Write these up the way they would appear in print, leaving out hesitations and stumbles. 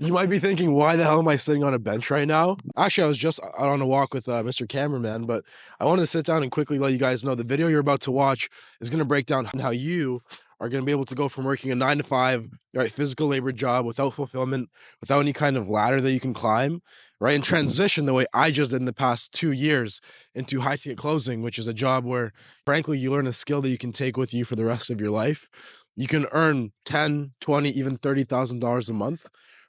You might be thinking, why the hell am I sitting on a bench right now? Actually, I was just out on a walk with Mr. Cameraman, but I wanted to sit down and quickly let you guys know the video you're about to watch is going to break down how you are going to be able to go from working a 9 to 5, right, physical labor job without fulfillment, without any kind of ladder that you can climb, right, and transition the way I just did in the past 2 years into high ticket closing, which is a job where, frankly, you learn a skill that you can take with you for the rest of your life. You can earn 10, 20, even $30,000 a month,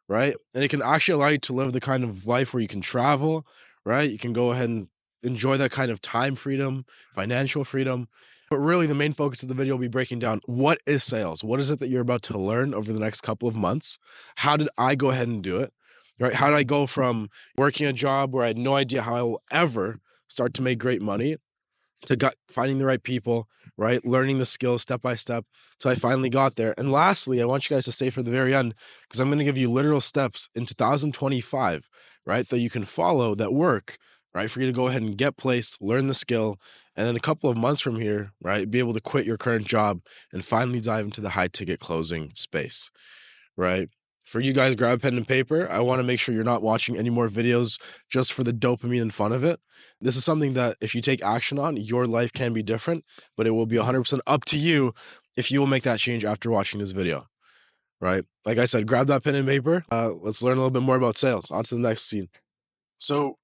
right? And it can actually allow you to live the kind of life where you can travel, right? You can go ahead and enjoy that kind of time freedom, financial freedom. But really, the main focus of the video will be breaking down what is sales? What is it that you're about to learn over the next couple of months? How did I go ahead and do it? Right? How did I go from working a job where I had no idea how I will ever start to make great money to finding the right people, right? Learning the skills step by step till I finally got there. And lastly, I want you guys to stay for the very end because I'm going to give you literal steps in 2025, right? That you can follow that work, right? For you to go ahead and get placed, learn the skill, and then a couple of months from here, right? Be able to quit your current job and finally dive into the high ticket closing space, right? For you guys, grab a pen and paper. I want to make sure you're not watching any more videos just for the dopamine and fun of it. This is something that if you take action on, your life can be different, but it will be 100% up to you if you will make that change after watching this video, right? Like I said, grab that pen and paper. Let's learn a little bit more about sales. On to the next scene. So,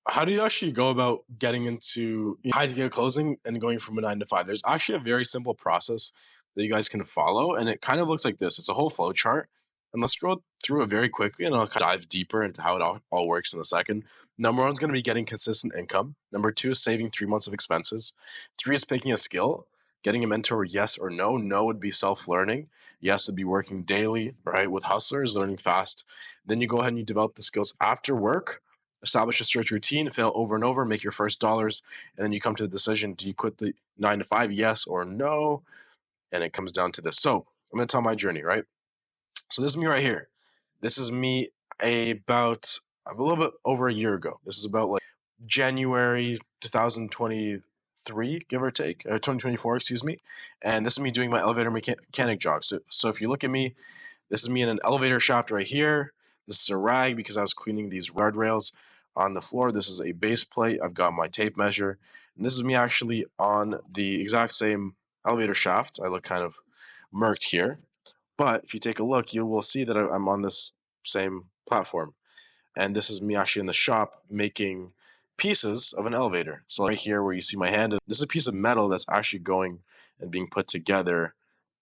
how do you actually go about getting into high ticket closing and going from a 9 to 5? There's actually a very simple process that you guys can follow, and it kind of looks like this. It's a whole flow chart. And let's scroll through it very quickly, and I'll dive deeper into how it all works in a second. Number one is going to be getting consistent income. Number two is saving 3 months of expenses. Three is picking a skill, getting a mentor, yes or no. No would be self learning. Yes would be working daily, right? With hustlers, learning fast. Then you go ahead and you develop the skills after work, establish a strict routine, fail over and over, make your first dollars, and then you come to the decision: do you quit the 9 to 5, yes or no? And it comes down to this. So I'm going to tell my journey, right? So this is me right here. This is me about a little bit over a year ago. This is about like January 2023, give or take, or 2024, excuse me. And this is me doing my elevator mechanic job. So if you look at me, this is me in an elevator shaft right here. This is a rag because I was cleaning these guardrails on the floor. This is a base plate. I've got my tape measure. And this is me actually on the exact same elevator shaft. I look kind of murked here. But if you take a look, you will see that I'm on this same platform. And this is me actually in the shop making pieces of an elevator. So right here where you see my hand, this is a piece of metal that's actually going and being put together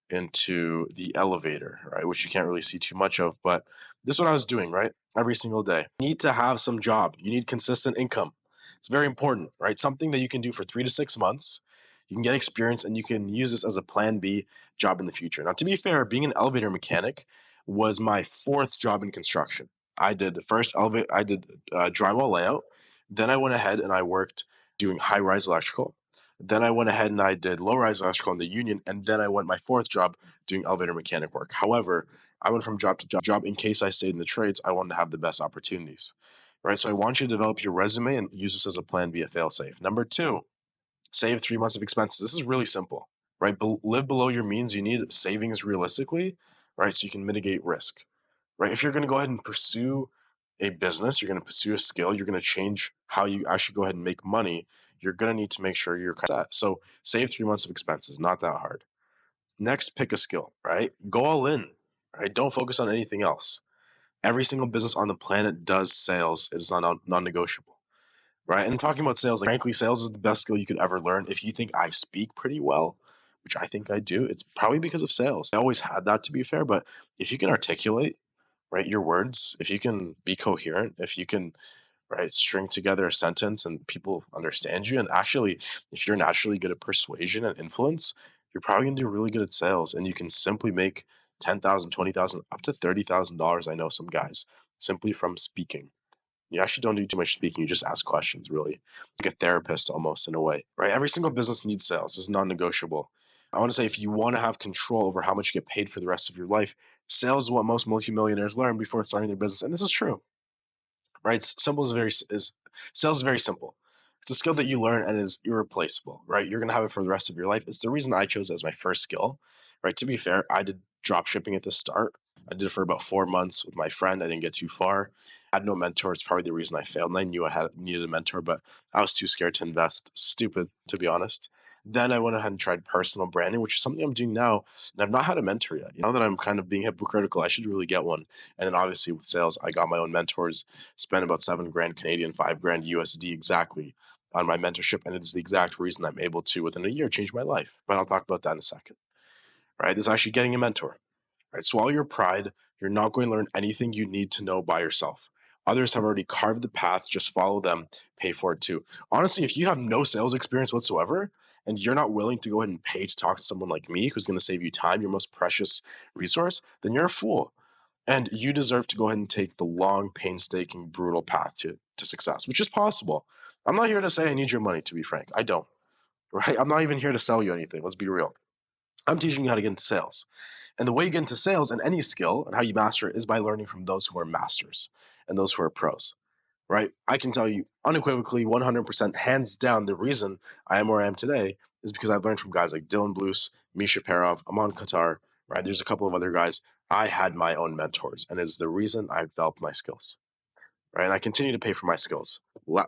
into the elevator, right? Which you can't really see too much of, but this is what I was doing, right? Every single day. You need to have some job. You need consistent income. It's very important, right? Something that you can do for 3 to 6 months. You can get experience and you can use this as a plan B job in the future. Now, to be fair, being an elevator mechanic was my fourth job in construction. I did drywall layout. Then I went ahead and I worked doing high rise electrical. Then I went ahead and I did low-rise electrical in the union, and then I went my fourth job doing elevator mechanic work. However, I went from job to job in case I stayed in the trades. I wanted to have the best opportunities, right? So I want you to develop your resume and use this as a plan B, a fail-safe. Number two, save 3 months of expenses. This is really simple, right? Live below your means. You need savings realistically, right? So you can mitigate risk, right? If you're going to go ahead and pursue a business, you're going to pursue a skill, you're going to change how you actually go ahead and make money, you're going to need to make sure you're set. So save 3 months of expenses, not that hard. Next, pick a skill, right? Go all in, right? Don't focus on anything else. Every single business on the planet does sales. It is not non-negotiable, right? And talking about sales, like frankly, sales is the best skill you could ever learn. If you think I speak pretty well, which I think I do, it's probably because of sales. I always had that, to be fair, but if you can articulate, right, your words, if you can be coherent, if you can, right, string together a sentence and people understand you, and actually, if you're naturally good at persuasion and influence, you're probably gonna do really good at sales, and you can simply make 10,000, 20,000, up to $30,000. I know some guys simply from speaking. You actually don't do too much speaking. You just ask questions, really. Like a therapist almost in a way, right? Every single business needs sales. It's non-negotiable. I want to say if you want to have control over how much you get paid for the rest of your life, sales is what most multimillionaires learn before starting their business. And this is true, right? Sales is very simple. It's a skill that you learn and is irreplaceable, right? You're going to have it for the rest of your life. It's the reason I chose it as my first skill, right? To be fair, I did drop shipping at the start. I did it for about 4 months with my friend. I didn't get too far. I had no mentor. It's probably the reason I failed. And I knew needed a mentor, but I was too scared to invest. Stupid, to be honest. Then I went ahead and tried personal branding, which is something I'm doing now. And I've not had a mentor yet. Now that I'm kind of being hypocritical, I should really get one. And then obviously with sales, I got my own mentors, spent about 7 grand Canadian, 5 grand USD exactly on my mentorship. And it is the exact reason I'm able to, within a year, change my life. But I'll talk about that in a second. Right? This is actually getting a mentor. Right? Swallow your pride. You're not going to learn anything you need to know by yourself. Others have already carved the path. Just follow them. Pay for it too. Honestly, if you have no sales experience whatsoever and you're not willing to go ahead and pay to talk to someone like me who's going to save you time, your most precious resource, then you're a fool. And you deserve to go ahead and take the long, painstaking, brutal path to success, which is possible. I'm not here to say I need your money, to be frank. I don't. Right? I'm not even here to sell you anything. Let's be real. I'm teaching you how to get into sales. And the way you get into sales and any skill and how you master it is by learning from those who are masters and those who are pros, right? I can tell you unequivocally, 100%, hands down, the reason I am where I am today is because I've learned from guys like Dylan Blues, Misha Perov, Aman Qatar, right? There's a couple of other guys. I had my own mentors, and it's the reason I developed my skills, right? And I continue to pay for my skills.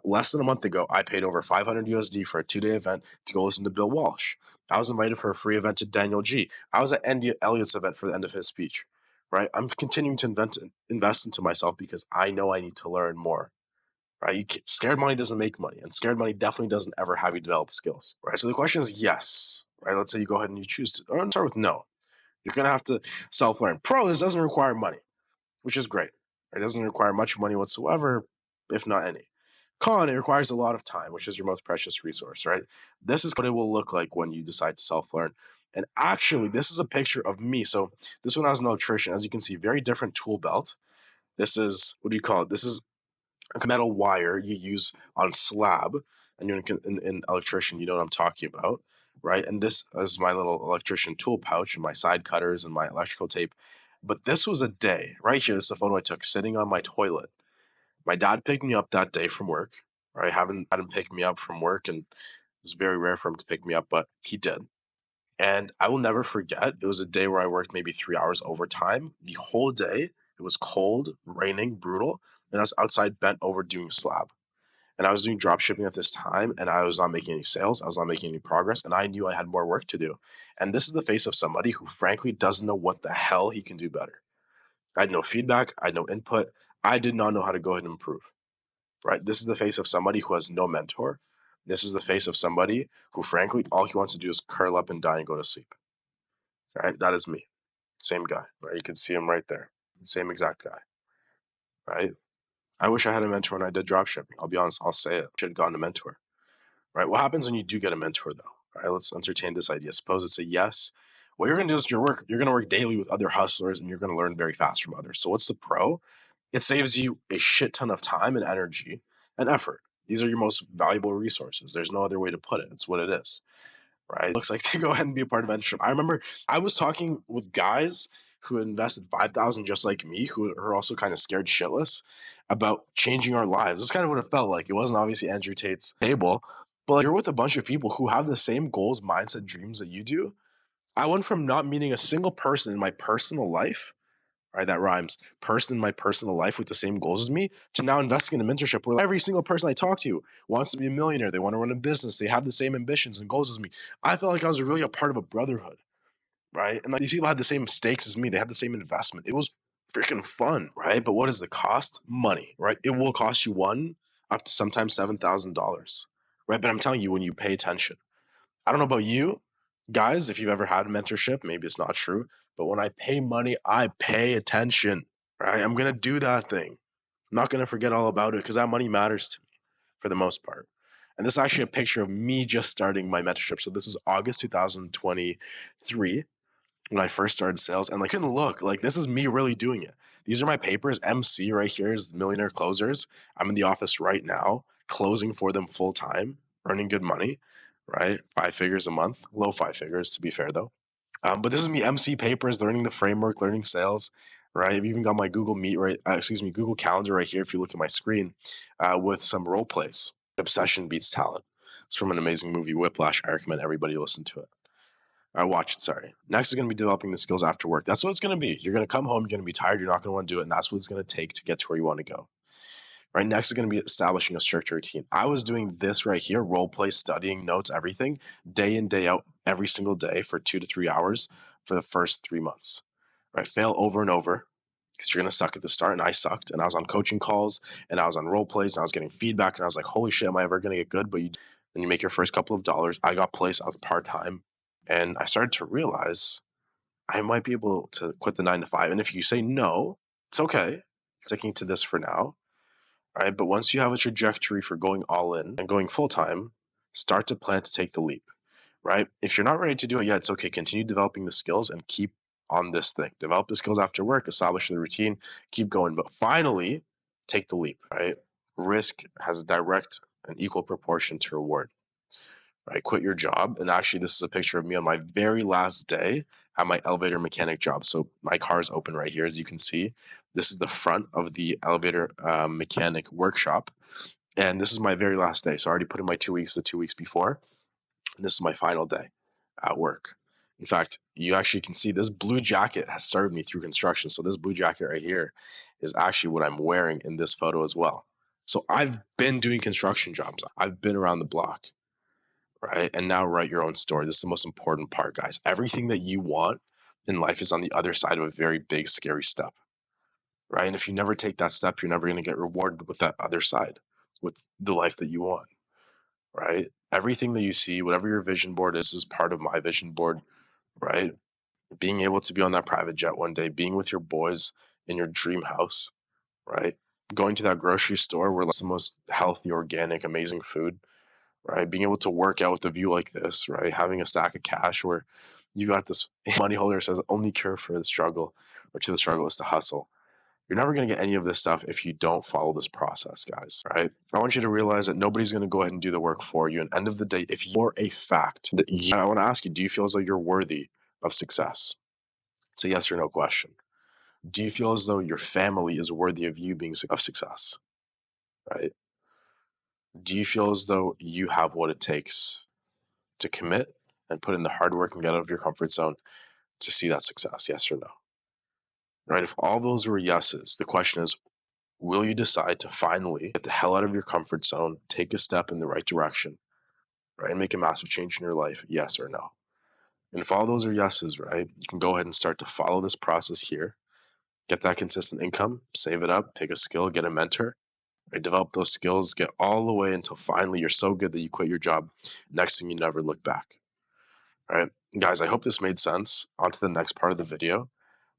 Less than a month ago, I paid over 500 USD for a 2-day event to go listen to Bill Walsh. I was invited for a free event to Daniel G. I was at Andy Elliott's event for the end of his speech, right? I'm continuing to invest into myself because I know I need to learn more, right? Scared money doesn't make money, and scared money definitely doesn't ever have you develop skills, right? So the question is yes, right? Let's say you go ahead and you choose to, or start with no. You're going to have to self-learn. This doesn't require money, which is great. It doesn't require much money whatsoever, if not any. Con, it requires a lot of time, which is your most precious resource, right? This is what it will look like when you decide to self-learn. And actually, this is a picture of me. So this one, I was an electrician. As you can see, very different tool belt. This is, what do you call it? This is a metal wire you use on slab. And you're in electrician, you know what I'm talking about, right? And this is my little electrician tool pouch and my side cutters and my electrical tape. But this was a day, right here, this is a photo I took sitting on my toilet. My dad picked me up that day from work. I haven't had him pick me up from work, and it's very rare for him to pick me up, but he did. And I will never forget, it was a day where I worked maybe 3 hours overtime. The whole day, it was cold, raining, brutal, and I was outside bent over doing slab. And I was doing drop shipping at this time, and I was not making any sales. I was not making any progress, and I knew I had more work to do. And this is the face of somebody who frankly doesn't know what the hell he can do better. I had no feedback. I had no input. I did not know how to go ahead and improve, right? This is the face of somebody who has no mentor. This is the face of somebody who frankly, all he wants to do is curl up and die and go to sleep, right? That is me. Same guy, right? You can see him right there. Same exact guy, right? I wish I had a mentor when I did drop shipping. I'll be honest. I'll say it. I should have gotten a mentor. Right? What happens when you do get a mentor, though? All right, let's entertain this idea. Suppose it's a yes. What you're going to do is you're going to work daily with other hustlers, and you're going to learn very fast from others. So what's the pro? It saves you a shit ton of time and energy and effort. These are your most valuable resources. There's no other way to put it. It's what it is, right? It looks like to go ahead and be a part of mentorship. I remember I was talking with guys who invested 5,000 just like me, who are also kind of scared shitless about changing our lives. That's kind of what it felt like. It wasn't obviously Andrew Tate's table, but like, you're with a bunch of people who have the same goals, mindset, dreams that you do. I went from not meeting a single person in my personal life, right? That rhymes, person in my personal life with the same goals as me, to now investing in a mentorship where every single person I talk to wants to be a millionaire. They want to run a business. They have the same ambitions and goals as me. I felt like I was really a part of a brotherhood, right? And like these people had the same stakes as me. They had the same investment. It was freaking fun, right? But what is the cost? Money, right? It will cost you up to sometimes $7,000, right? But I'm telling you, when you pay attention, I don't know about you guys, if you've ever had a mentorship, maybe it's not true, but when I pay money, I pay attention, right? I'm going to do that thing. I'm not going to forget all about it because that money matters to me for the most part. And this is actually a picture of me just starting my mentorship. So this is August 2023 when I first started sales, and I couldn't look like this is me really doing it. These are my papers. MC right here is Millionaire Closers. I'm in the office right now, closing for them full time, earning good money, right? 5 figures a month, low 5 figures to be fair though. But this is me MC papers, learning the framework, learning sales, right? I've even got my Google Meet Google Calendar right here. If you look at my screen, with some role plays. Obsession beats talent. It's from an amazing movie, Whiplash. I recommend everybody listen to it. Watch it, sorry. Next is going to be developing the skills after work. That's what it's going to be. You're going to come home, you're going to be tired, you're not going to want to do it, and that's what it's going to take to get to where you want to go. Right, next is going to be establishing a strict routine. I was doing this right here, role play, studying notes, everything, day in, day out, every single day for 2 to 3 hours for the first 3 months. Right, fail over and over because you're going to suck at the start, and I sucked, and I was on coaching calls, and I was on role plays, and I was getting feedback, and I was like, holy shit, am I ever going to get good? But then you make your first couple of dollars. I got placed, I was part-time, and I started to realize I might be able to quit the 9 to 5. And if you say no, it's okay. You're sticking to this for now. Right? But once you have a trajectory for going all in and going full time, start to plan to take the leap. Right? If you're not ready to do it yet, it's okay. Continue developing the skills and keep on this thing. Develop the skills after work, establish the routine, keep going. But finally, take the leap. Right? Risk has a direct and equal proportion to reward. Right? Quit your job. And actually, this is a picture of me on my very last day at my elevator mechanic job. So my car is open right here, as you can see. This is the front of the elevator mechanic workshop. And this is my very last day. So I already put in my 2 weeks the 2 weeks before. And this is my final day at work. In fact, you actually can see this blue jacket has served me through construction. So this blue jacket right here is actually what I'm wearing in this photo as well. So I've been doing construction jobs. I've been around the block. Right? And now write your own story. This is the most important part, guys. Everything that you want in life is on the other side of a very big, scary step. Right? And if you never take that step, you're never going to get rewarded with that other side, with the life that you want. Right? Everything that you see, whatever your vision board is part of my vision board. Right? Being able to be on that private jet one day, being with your boys in your dream house. Right? Going to that grocery store where it's the most healthy, organic, amazing food. Right? Being able to work out with a view like this, right? Having a stack of cash where you got this money holder says only cure for the struggle or to the struggle is to hustle. You're never going to get any of this stuff if you don't follow this process, guys, right? I want you to realize that nobody's going to go ahead and do the work for you. And end of the day, if you're a fact that I want to ask you, do you feel as though you're worthy of success? It's a yes or no question. Do you feel as though your family is worthy of you being of success, right? Do you feel as though you have what it takes to commit and put in the hard work and get out of your comfort zone to see that success? Yes or no? Right? If all those were yeses, the question is, will you decide to finally get the hell out of your comfort zone, take a step in the right direction, right? And make a massive change in your life? Yes or no? And if all those are yeses, right, you can go ahead and start to follow this process here, get that consistent income, save it up, pick a skill, get a mentor, right? Develop those skills, get all the way until finally you're so good that you quit your job. Next thing you never look back, right? Guys, I hope this made sense. On to the next part of the video,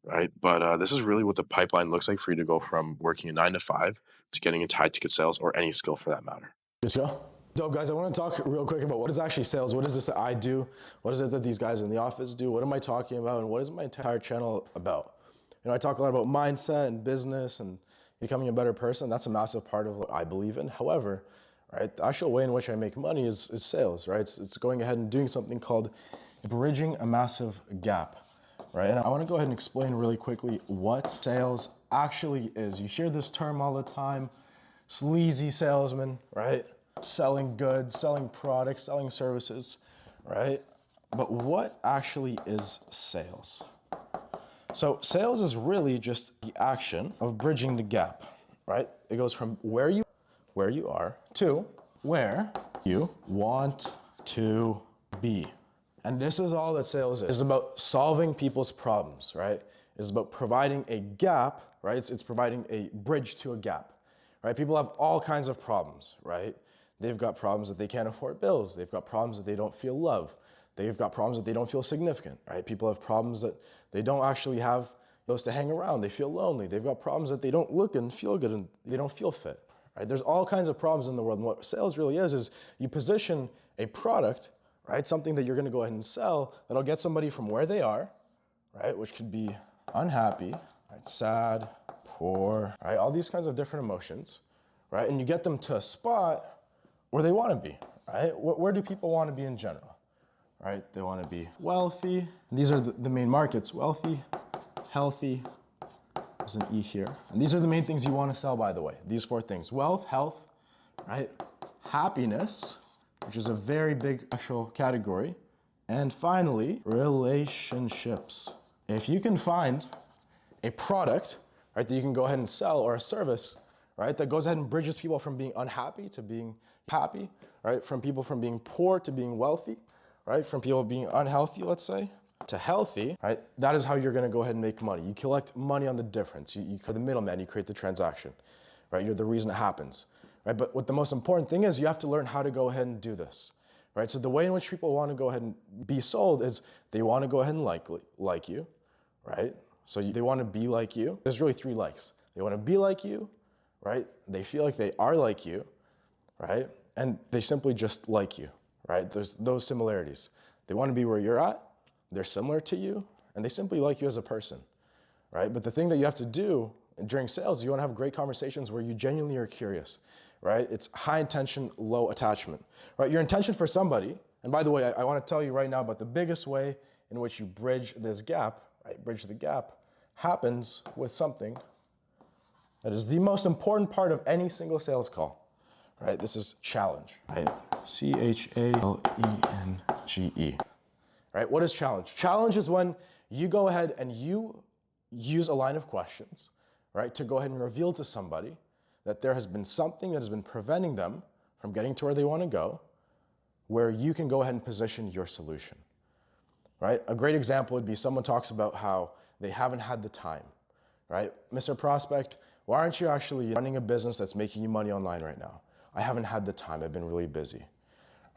right? But this is really what the pipeline looks like for you to go from working a 9 to 5 to getting into high ticket sales or any skill for that matter. Let's go. Dope, guys. I want to talk real quick about what is actually sales. What is this that I do? What is it that these guys in the office do? What am I talking about? And what is my entire channel about? You know, I talk a lot about mindset and business and becoming a better person. That's a massive part of what I believe in. However, right, the actual way in which I make money is sales, right? It's going ahead and doing something called bridging a massive gap, right? And I want to go ahead and explain really quickly what sales actually is. You hear this term all the time, sleazy salesman, right? Selling goods, selling products, selling services, right? But what actually is sales? So sales is really just the action of bridging the gap, right? It goes from where you are to where you want to be. And this is all that sales is. It's about solving people's problems, right? It's about providing a gap, right? It's providing a bridge to a gap, right? People have all kinds of problems, right? They've got problems that they can't afford bills. They've got problems that they don't feel love. They've got problems that they don't feel significant, right? People have problems that they don't actually have those to hang around. They feel lonely. They've got problems that they don't look and feel good and they don't feel fit, right? There's all kinds of problems in the world. And what sales really is you position a product, right? Something that you're going to go ahead and sell that'll get somebody from where they are, right? Which could be unhappy, right? Sad, poor, right? All these kinds of different emotions, right? And you get them to a spot where they want to be, right? Where do people want to be in general, right? They want to be wealthy. These are the main markets: wealthy, healthy. There's an E here. And these are the main things you want to sell, by the way. These 4 things: wealth, health, right? Happiness, which is a very big actual category, And finally, relationships. If you can find a product, right, that you can go ahead and sell, or a service, right, that goes ahead and bridges people from being unhappy to being happy, right, from people from being poor to being wealthy, right, from people being unhealthy, let's say, to healthy, right, that is how you're gonna go ahead and make money. You collect money on the difference. You create the middleman, you create the transaction, right? You're the reason it happens, right? But what the most important thing is, you have to learn how to go ahead and do this, right? So the way in which people want to go ahead and be sold is they want to go ahead and like you, right? So they want to be like you. There's really 3 likes. They want to be like you, right? They feel like they are like you, right? And they simply just like you, right? There's those similarities. They want to be where you're at, they're similar to you, and they simply like you as a person, right? But the thing that you have to do during sales, you want to have great conversations where you genuinely are curious, right? It's high intention, low attachment, right? Your intention for somebody, and by the way, I want to tell you right now about the biggest way in which you bridge this gap, right? Bridge the gap happens with something that is the most important part of any single sales call, right? This is challenge, right? CHALENGE, right? What is challenge? Challenge is when you go ahead and you use a line of questions, right, to go ahead and reveal to somebody that there has been something that has been preventing them from getting to where they want to go, where you can go ahead and position your solution, right? A great example would be someone talks about how they haven't had the time, right? Mr. Prospect, why aren't you actually running a business that's making you money online right now? I haven't had the time, I've been really busy,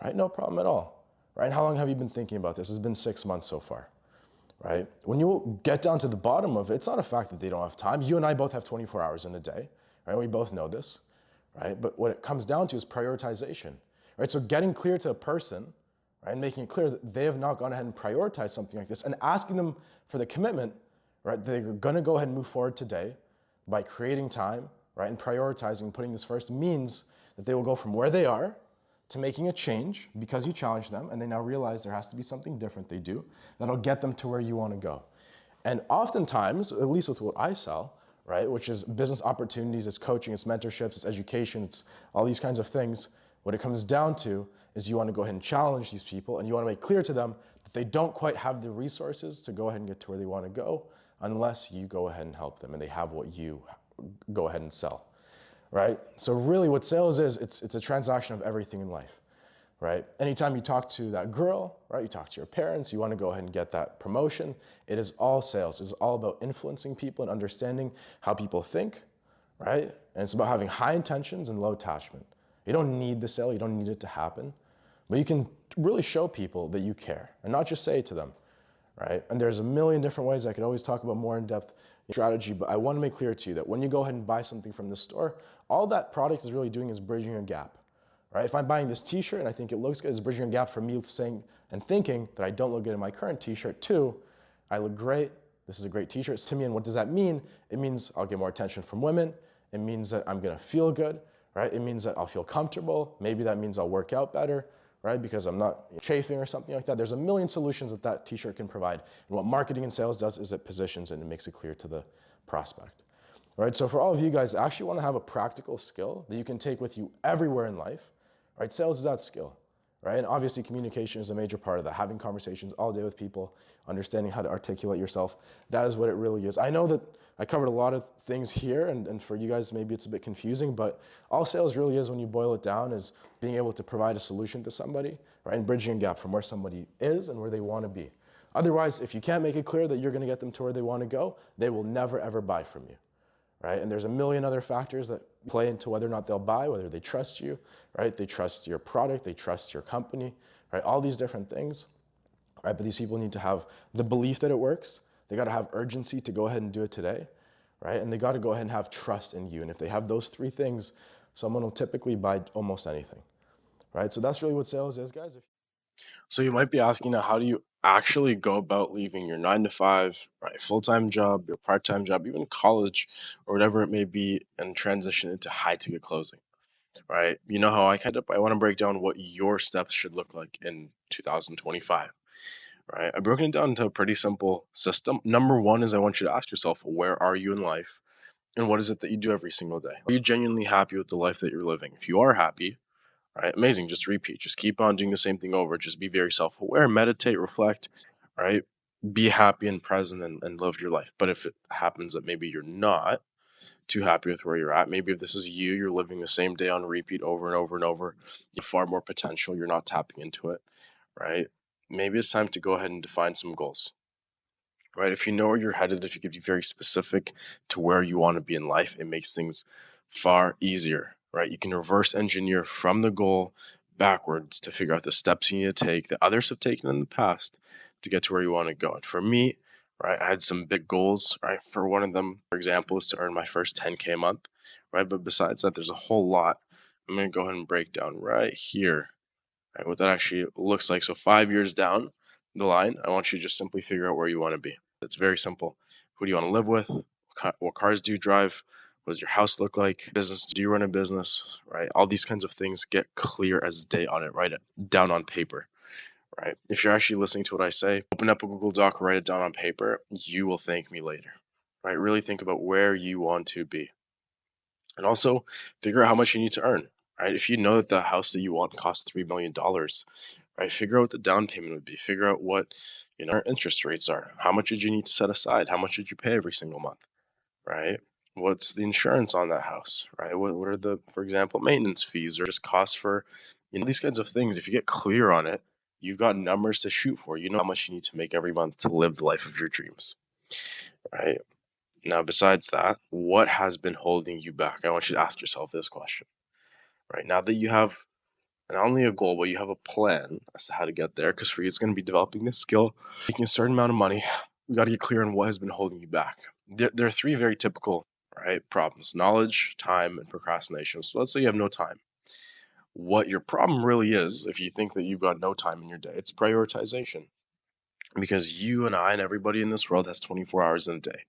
right? No problem at all, right? And how long have you been thinking about this? It's been 6 months so far, right? When you get down to the bottom of it, it's not a fact that they don't have time. You and I both have 24 hours in a day, right? We both know this, right? But what it comes down to is prioritization, right? So getting clear to a person, right, and making it clear that they have not gone ahead and prioritized something like this, and asking them for the commitment, right? They're gonna go ahead and move forward today by creating time, right, and prioritizing, putting this first, means that they will go from where they are to making a change because you challenge them, and they now realize there has to be something different they do that'll get them to where you want to go. And oftentimes, at least with what I sell, right, which is business opportunities, it's coaching, it's mentorships, it's education, it's all these kinds of things, what it comes down to is you want to go ahead and challenge these people, and you want to make clear to them that they don't quite have the resources to go ahead and get to where they want to go unless you go ahead and help them and they have what you go ahead and sell, right? So really what sales is, it's a transaction of everything in life, right? Anytime you talk to that girl, right, you talk to your parents, you want to go ahead and get that promotion, it is all sales. It's all about influencing people and understanding how people think, right? And it's about having high intentions and low attachment. You don't need the sale, you don't need it to happen, but you can really show people that you care and not just say it to them, right? And there's a million different ways. I could always talk about more in-depth strategy, but I want to make clear to you that when you go ahead and buy something from the store, all that product is really doing is bridging a gap, right? If I'm buying this t-shirt and I think it looks good, it's bridging a gap from me saying and thinking that I don't look good in my current t-shirt to, I look great, this is a great t-shirt, it's to me, and what does that mean? It means I'll get more attention from women, it means that I'm gonna feel good, right? It means that I'll feel comfortable, maybe that means I'll work out better, right? Because I'm not chafing or something like that. There's a million solutions that that t-shirt can provide. And what marketing and sales does is it positions it and it makes it clear to the prospect, right? So for all of you guys, I actually want to have a practical skill that you can take with you everywhere in life, right? Sales is that skill, right? And obviously communication is a major part of that. Having conversations all day with people, understanding how to articulate yourself, that is what it really is. I know that I covered a lot of things here, and for you guys, maybe it's a bit confusing, but all sales really is, when you boil it down, is being able to provide a solution to somebody, right? And bridging a gap from where somebody is and where they want to be. Otherwise, if you can't make it clear that you're going to get them to where they want to go, they will never, ever buy from you, right? And there's a million other factors that play into whether or not they'll buy, whether they trust you, right? They trust your product, they trust your company, right? All these different things, right? But these people need to have the belief that it works. They got to have urgency to go ahead and do it today, right? And they got to go ahead and have trust in you. And if they have those 3 things, someone will typically buy almost anything, right? So that's really what sales is, guys. So you might be asking now, how do you actually go about leaving your 9 to 5, right, full-time job, your part-time job, even college, or whatever it may be, and transition into high-ticket closing, right? You know how I kind of, I want to break down what your steps should look like in 2025, right? I've broken it down into a pretty simple system. Number one is I want you to ask yourself, where are you in life? And what is it that you do every single day? Are you genuinely happy with the life that you're living? If you are happy, right? Amazing. Just repeat. Just keep on doing the same thing over. Just be very self-aware, meditate, reflect, right? Be happy and present and live your life. But if it happens that maybe you're not too happy with where you're at, maybe if this is you're living the same day on repeat over and over and over, you have far more potential, you're not tapping into it, right? Maybe it's time to go ahead and define some goals, right? If you know where you're headed, if you could be very specific to where you want to be in life, it makes things far easier, right? You can reverse engineer from the goal backwards to figure out the steps you need to take that others have taken in the past to get to where you want to go. And for me, right, I had some big goals, right? For one of them, for example, is to earn my first 10K a month, right? But besides that, there's a whole lot. I'm going to go ahead and break down right here, right, what that actually looks like. So 5 years down the line, I want you to just simply figure out where you want to be. It's very simple. Who do you want to live with? What cars do you drive? What does your house look like? Business, do you run a business? Right? All these kinds of things, get clear as day on it. Write it down on paper. Right? If you're actually listening to what I say, open up a Google Doc, write it down on paper. You will thank me later. Right? Really think about where you want to be. And also figure out how much you need to earn. Right? If you know that the house that you want costs $3 million, right? Figure out what the down payment would be. Figure out what interest rates are. How much did you need to set aside? How much did you pay every single month? Right? What's the insurance on that house? Right? What are the, for example, maintenance fees or just costs for these kinds of things? If you get clear on it, you've got numbers to shoot for. You know how much you need to make every month to live the life of your dreams. Right? Now, besides that, what has been holding you back? I want you to ask yourself this question. Right? Now that you have not only a goal, but you have a plan as to how to get there, because for you, it's going to be developing this skill, making a certain amount of money. You got to get clear on what has been holding you back. There are three very typical, right, problems: knowledge, time, and procrastination. So let's say you have no time. What your problem really is, if you think that you've got no time in your day, it's prioritization. Because you and I and everybody in this world has 24 hours in a day.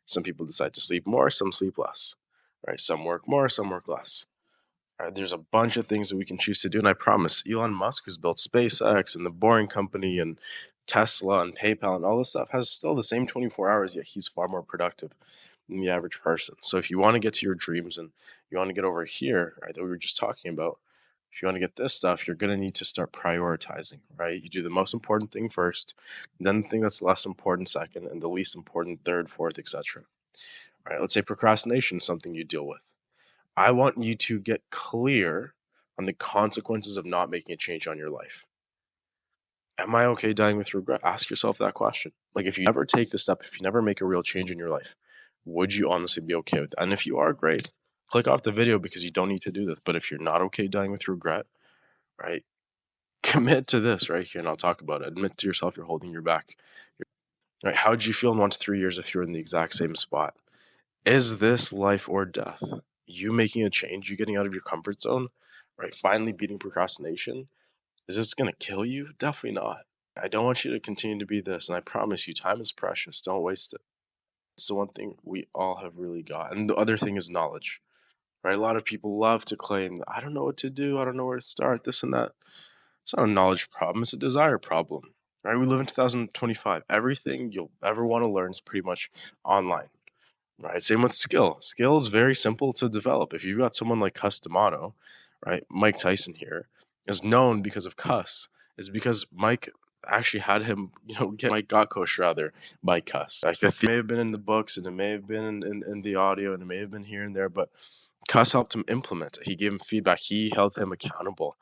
Some people decide to sleep more, some sleep less. Right? Some work more, some work less. Right, there's a bunch of things that we can choose to do, and I promise Elon Musk, who's built SpaceX and the Boring Company and Tesla and PayPal and all this stuff, has still the same 24 hours, yet he's far more productive than the average person. So if you want to get to your dreams and you want to get over here, right, that we were just talking about, if you want to get this stuff, you're going to need to start prioritizing, right? You do the most important thing first, then the thing that's less important second, and the least important third, fourth, etc. Right? Let's say procrastination is something you deal with. I want you to get clear on the consequences of not making a change on your life. Am I okay dying with regret? Ask yourself that question. Like, if you never take the step, if you never make a real change in your life, would you honestly be okay with that? And if you are, great. Click off the video because you don't need to do this. But if you're not okay dying with regret, right, commit to this right here, and I'll talk about it. Admit to yourself you're holding your back. Right? How would you feel in 1 to 3 years if you're in the exact same spot? Is this life or death? You making a change, you getting out of your comfort zone, right? Finally beating procrastination. Is this going to kill you? Definitely not. I don't want you to continue to be this. And I promise you, time is precious. Don't waste it. It's the one thing we all have really got. And the other thing is knowledge, right? A lot of people love to claim that I don't know what to do. I don't know where to start, this and that. It's not a knowledge problem. It's a desire problem, right? We live in 2025. Everything you'll ever want to learn is pretty much online. Right. Same with skill. Skill is very simple to develop. If you've got someone like Cus D'Amato, right, Mike Tyson here, is known because of Cus. It's because Mike actually had him, get Mike got coached rather by Cus. Like, it may have been in the books and it may have been in the audio and it may have been here and there, but Cus helped him implement it. He gave him feedback. He held him accountable,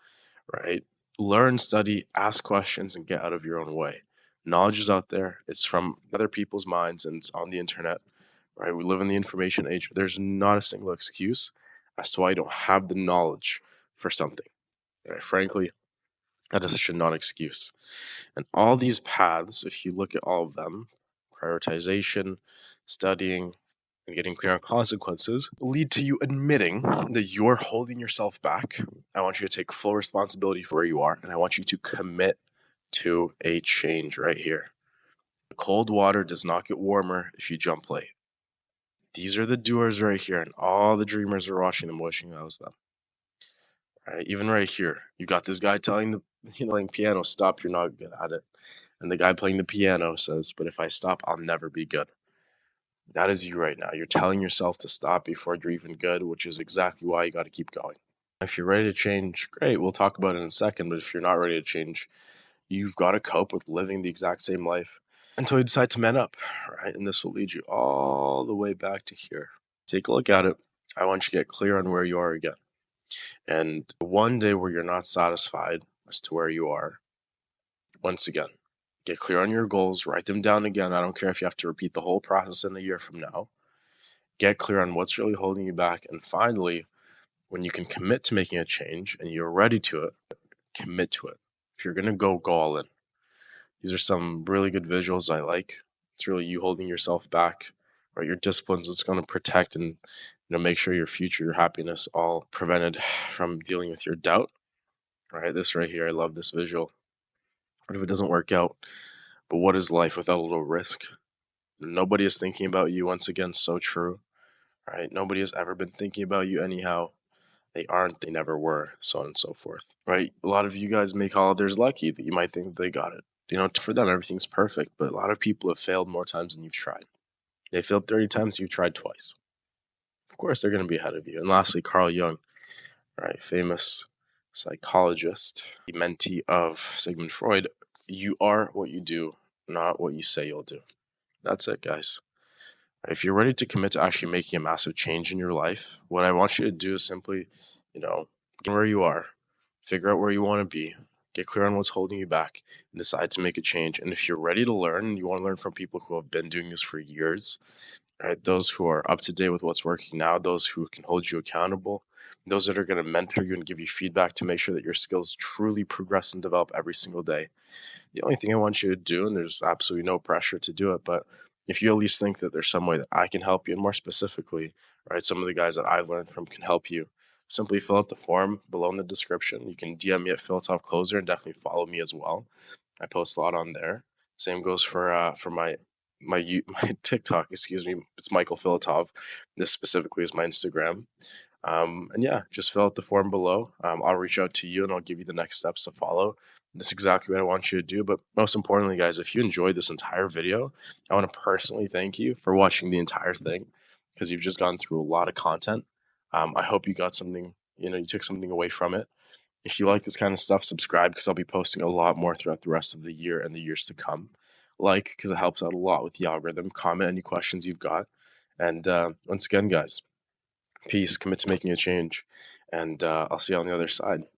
right? Learn, study, ask questions, and get out of your own way. Knowledge is out there. It's from other people's minds and it's on the internet. Right? We live in the information age. There's not a single excuse as to why you don't have the knowledge for something. Right? Frankly, that is such a non-excuse. And all these paths, if you look at all of them, prioritization, studying, and getting clear on consequences, lead to you admitting that you're holding yourself back. I want you to take full responsibility for where you are, and I want you to commit to a change right here. Cold water does not get warmer if you jump late. These are the doers right here, and all the dreamers are watching them, wishing that was them. Right? Even right here, you got this guy telling the playing piano, "Stop, you're not good at it," and the guy playing the piano says, "But if I stop, I'll never be good." That is you right now. You're telling yourself to stop before you're even good, which is exactly why you got to keep going. If you're ready to change, great, we'll talk about it in a second. But if you're not ready to change, you've got to cope with living the exact same life until you decide to man up, right? And this will lead you all the way back to here. Take a look at it. I want you to get clear on where you are again. And one day where you're not satisfied as to where you are, once again, get clear on your goals, write them down again. I don't care if you have to repeat the whole process in a year from now. Get clear on what's really holding you back. And finally, when you can commit to making a change and you're ready to it, commit to it. If you're going to go all in. These are some really good visuals I like. It's really you holding yourself back, right? Your disciplines, it's going to protect and make sure your future, your happiness, all prevented from dealing with your doubt, right? This right here, I love this visual. What if it doesn't work out? But what is life without a little risk? Nobody is thinking about you. Once again, so true, right? Nobody has ever been thinking about you anyhow. They aren't, they never were, so on and so forth, right? A lot of you guys make holidays lucky that you might think they got it. For them, everything's perfect, but a lot of people have failed more times than you've tried. They failed 30 times, you've tried twice. Of course, they're going to be ahead of you. And lastly, Carl Jung, right? Famous psychologist, the mentee of Sigmund Freud. You are what you do, not what you say you'll do. That's it, guys. If you're ready to commit to actually making a massive change in your life, what I want you to do is simply, get where you are, figure out where you want to be, get clear on what's holding you back, and decide to make a change. And if you're ready to learn, and you want to learn from people who have been doing this for years, right? Those who are up to date with what's working now, those who can hold you accountable, those that are going to mentor you and give you feedback to make sure that your skills truly progress and develop every single day. The only thing I want you to do, and there's absolutely no pressure to do it, but if you at least think that there's some way that I can help you, and more specifically, right, some of the guys that I've learned from can help you, simply fill out the form below in the description. You can DM me at PhilTopCloser and definitely follow me as well. I post a lot on there. Same goes for my TikTok. Excuse me, it's Michael Filatov. This specifically is my Instagram. And yeah, just fill out the form below. I'll reach out to you and I'll give you the next steps to follow. That's exactly what I want you to do. But most importantly, guys, if you enjoyed this entire video, I want to personally thank you for watching the entire thing because you've just gone through a lot of content. I hope you got something, you took something away from it. If you like this kind of stuff, subscribe because I'll be posting a lot more throughout the rest of the year and the years to come. Because it helps out a lot with the algorithm. Comment any questions you've got. And once again, guys, peace, commit to making a change, and I'll see you on the other side.